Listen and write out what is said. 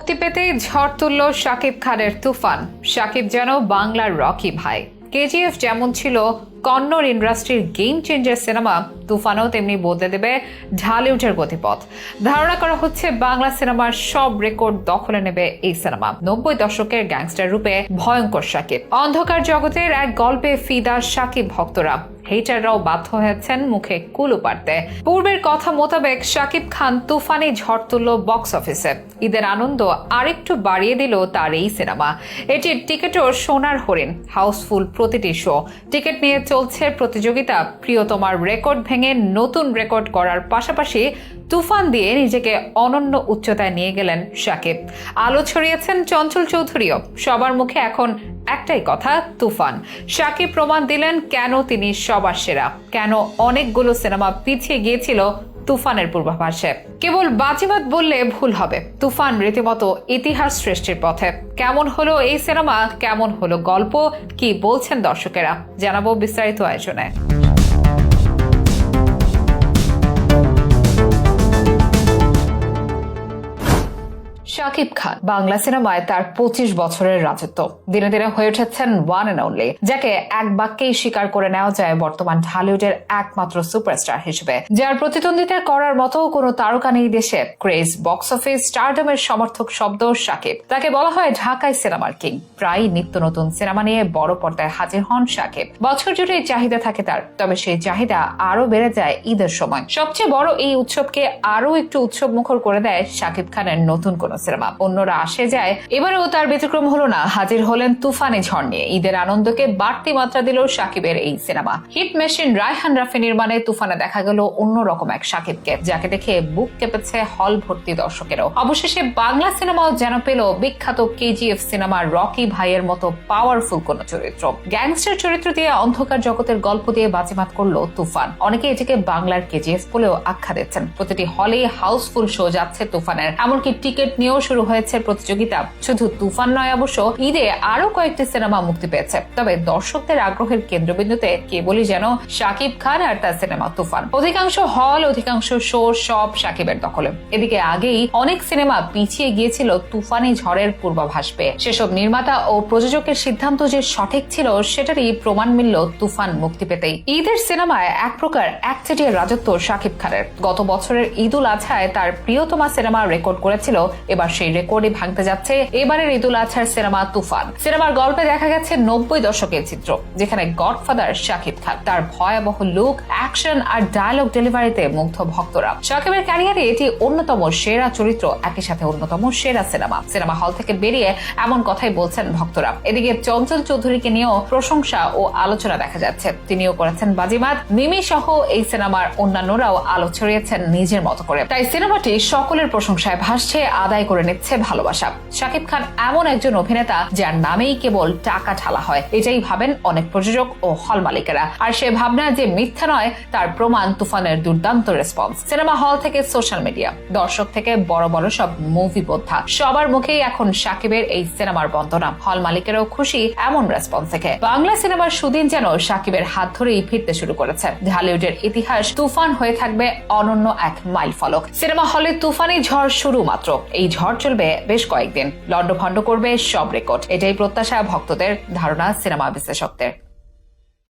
মুক্তি পেতেই ঝড় তুলল শাকিব খানের তুফান। শাকিব যেন বাংলার রকি ভাই। কেজিএফ যেমন ছিল কন্নড় ইন্ডাস্ট্রির গেম চেঞ্জার সিনেমা, তুফানও তেমনি বদলে দেবে ঢালিউডের গতিপথ। ধারণা করা হচ্ছে বাংলা সিনেমার সব রেকর্ড দখলে নেবে এই সিনেমা। 90 দশকের গ্যাংস্টার রূপে ভয়ঙ্কর শাকিব, অন্ধকার জগতের এক গল্পে ফিদা শাকিব ভক্তরা, হেটাররাও বাধ্য হয়েছেন মুখে কুলু পারতে। পূর্বের কথা মোতাবেক শাকিব খান তুফানে ঝড় তুলল বক্স অফিসে। ঈদের আনন্দ আরেকটু বাড়িয়ে দিল তার এই সিনেমা। এটির টিকিটও সোনার হরিণ, হাউসফুল প্রতিটি শো। টিকিট নিয়ে চলছে প্রতিযোগিতা। প্রিয়তমার রেকর্ড ভেঙে নতুন রেকর্ড করার পাশাপাশি তুফান দিয়ে নিজেকে অনন্য উচ্চতায় নিয়ে গেলেন শাকিব। আলো ছড়িয়েছেন চঞ্চল চৌধুরীও। সবার মুখে এখন একটাই কথা, তুফান। শাকিব প্রমাণ দিলেন কেন তিনি সবার সেরা, কেন অনেকগুলো সিনেমা পিছিয়ে গিয়েছিল তুফানের পূর্বাভাসে। কেবল বাজিমাত বললে ভুল হবে, তুফান রীতিমতো ইতিহাস সৃষ্টির পথে। কেমন হলো এই সিনেমা, কেমন হলো গল্প, কি বলছেন দর্শকেরা, জানাবো বিস্তারিত আয়োজনে। শাকিব খান বাংলা সিনেমায় তার 25 বছরের রাজত্ব। দিনে দিনে হয়ে উঠেছেন ওয়ান এন্ড অনলি, যাকে এক বাক্যেই স্বীকার করে নেওয়া যায় বর্তমান ঢালিউডের একমাত্র সুপারস্টার হিসেবে, যার প্রতিদ্বন্দ্বিতা করার মতো কোনো তারকা নেই দেশে। ক্রেজ, বক্স অফিস, স্টারডমের সমর্থক শব্দ শাকিব। তাকে বলা হয় ঢাকায় সিনেমার কিং। প্রায় নিত্য নতুন সিনেমা নিয়ে বড় পর্দায় হাজির হন শাকিব। বছর জুড়ে চাহিদা থাকে তার, তবে সেই চাহিদা আরো বেড়ে যায় ঈদের সময়। সবচেয়ে বড় এই উৎসবকে আরো একটু উৎসব মুখর করে দেয় শাকিব খানের নতুন কোন সিনেমা। অন্যরা আসে যায়, এবারেও তার ব্যতিক্রম হলো না। হাজির হলেন তুফানে ঝড় নিয়ে। ঈদের আনন্দকে বাড়তি মাত্রা দিল শাকিবের এই সিনেমা। হিট মেশিন রায়হান রাফি নির্মাণে তুফানে দেখা গেল অন্যরকম এক শাকিবকে, যাকে দেখে বুক কেঁপেছে হল ভর্তি দর্শকেরও। অবশেষে বাংলা সিনেমাও যেন পেল বিখ্যাত কেজিএফ সিনেমার রকি ভাইয়ের মতো পাওয়ারফুল কোন চরিত্র। গ্যাংস্টার চরিত্র দিয়ে অন্ধকার জগতের গল্প দিয়ে বাজিমাত করলো তুফান। অনেকে এটিকে বাংলার কেজিএফ বলেও আখ্যা দিচ্ছেন। প্রতিটি হলে হাউসফুল শো যাচ্ছে তুফানের, এমনকি টিকিট নিয়েও শুরু হয়েছে প্রতিযোগিতা। শুধু তুফান নয়, অবশ্য ঈদে আরো কয়েকটি সিনেমা মুক্তি পেয়েছে। তবে দর্শকদের আগ্রহের কেন্দ্রবিন্দুতে কেবলই যেন শাকিব খান আর তার সিনেমা তুফান। অধিকাংশ হল, অধিকাংশ শো সব শাকিবের দখলে। এদিকে আগেই অনেক সিনেমা পিছিয়ে গিয়েছিল তুফানি ঝড়ের পূর্বাভাস পেয়ে। সেসব নির্মাতা ও প্রযোজকের সিদ্ধান্ত যে সঠিক ছিল সেটারই প্রমাণ মিলল তুফান মুক্তি পেতেই। ঈদের সিনেমায় এক প্রকার একচেটিয়া রাজত্ব শাকিব খানের। গত বছরের ঈদ উল আজহায় তার প্রিয়তমা সিনেমা রেকর্ড করেছিল, এবার সেই রেকর্ডই ভাঙতে যাচ্ছে এবারের ঈদ উল আজহার সিনেমা তুফান। সিনেমার গল্পে দেখা গেছে 90 দশকের চিত্র, যেখানে গডফাদার শাকিব খান। তার ভয়াবহ লুক, অ্যাকশন আর ডায়লগ ডেলিভারিতে মুগ্ধ ভক্তরা। শাকিবের ক্যারিয়ারে এটি অন্যতম সেরা চরিত্র, একই সাথে অন্যতম সেরা সিনেমা। সিনেমা হল থেকে বেরিয়ে এমন কথাই বলছেন ভক্তরা। এদিকে চঞ্চল চৌধুরীকে নিয়েও প্রশংসা ও আলোচনা দেখা যাচ্ছে। তিনিও করেছেন বাজিমাত। মিমি সহ এই সিনেমার অন্যান্যরাও আলো ছড়িয়েছেন নিজের মতো করে। তাই সিনেমাটি সকলের প্রশংসায় ভাসছে, আদায় করে নিচ্ছে ভালোবাসা। শাকিব খান এমন একজন অভিনেতা যার নামেই কেবল টাকা ঢালা হয়, এটাই ভাবেন অনেক প্রযোজক ও হল মালিকেরা। আর সে ভাবনা যে মিথ্যা নয় তার প্রমাণ তুফানের দুর্দান্ত রেসপন্স। সিনেমা হল থেকে সোশ্যাল মিডিয়া, দর্শক থেকে বড় বড় সব মুভি বোদ্ধা, সবার মুখেই এখন শাকিবের এই সিনেমার বন্দনা। হল মালিকেরাও খুশি এমন রেসপন্স থেকে। বাংলা সিনেমার সুদিন যেন শাকিবের হাত ধরেই ফিরতে শুরু করেছে। ঢালিউডের ইতিহাস তুফান হয়ে থাকবে অনন্য এক মাইল ফলক। সিনেমা হলে তুফানি ঝড় শুরু মাত্র, এই ঝড় চলবে বেশ কয়েকদিন, লন্ডভন্ড করবে সব রেকর্ড। এটাই প্রত্যাশা ভক্তদের, ধারণা সিনেমা বিশ্লেষকদের।